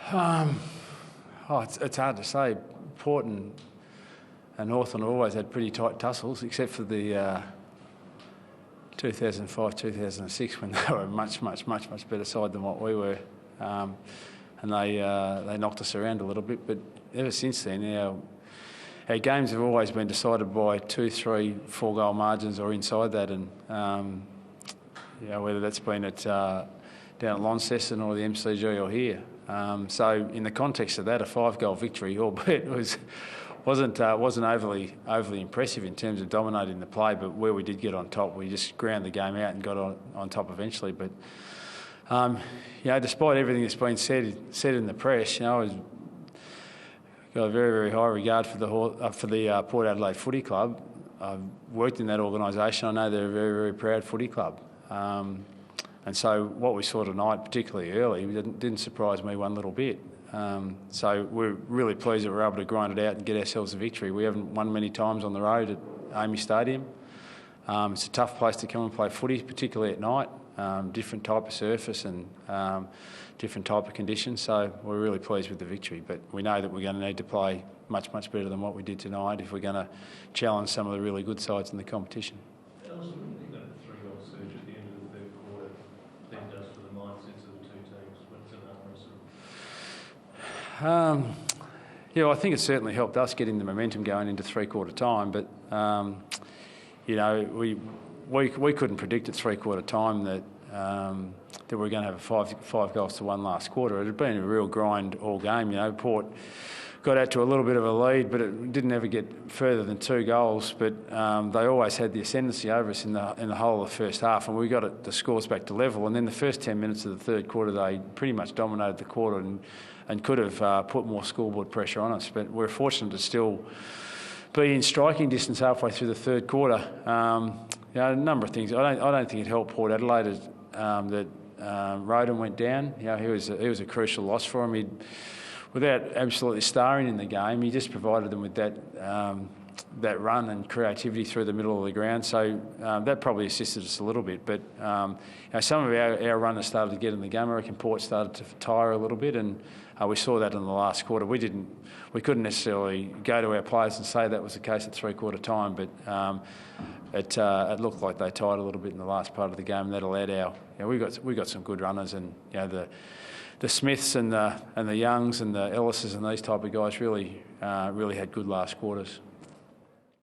It's hard to say. Port and Hawthorn always had pretty tight tussles, except for the 2005-2006 when they were a much better side than what we were, and they knocked us around a little bit. But ever since then, our games have always been decided by 2, 3, 4 goal margins or inside that, and whether that's been at down at Launceston or the MCG or here. So in the context of that, a 5-goal victory, albeit wasn't overly impressive in terms of dominating the play, but where we did get on top, we just ground the game out and got on top eventually. But despite everything that's been said in the press, I've got a very high regard for the Port Adelaide Footy Club. I've worked in that organisation. I know they're a very proud footy club. And so what we saw tonight, particularly early, didn't surprise me one little bit. So we're really pleased that we're able to grind it out and get ourselves a victory. We haven't won many times on the road at Amy Stadium. It's a tough place to come and play footy, particularly at night. Different type of surface and different type of conditions. So we're really pleased with the victory. But we know that we're going to need to play much better than what we did tonight if we're going to challenge some of the really good sides in the competition. I think it certainly helped us getting the momentum going into three-quarter time, but we couldn't predict at three-quarter time that we were going to have a 5 goals to 1 last quarter. It had been a real grind all game. Port got out to a little bit of a lead, but it didn't ever get further than 2 goals. But they always had the ascendancy over us in the whole of the first half, and we got the scores back to level. And then the first 10 minutes of the third quarter, they pretty much dominated the quarter and could have put more scoreboard pressure on us. But we're fortunate to still be in striking distance halfway through the third quarter. A number of things. I don't think it helped Port Adelaide that Roden went down. He was a crucial loss for him. Without absolutely starring in the game, he just provided them with that run and creativity through the middle of the ground. So that probably assisted us a little bit. But some of our runners started to get in the game. I reckon Port started to tire a little bit, and we saw that in the last quarter. We couldn't necessarily go to our players and say that was the case at three-quarter time, but it looked like they tired a little bit in the last part of the game, and that allowed we got some good runners, and the Smiths and the Youngs and the Ellises and these type of guys really had good last quarters.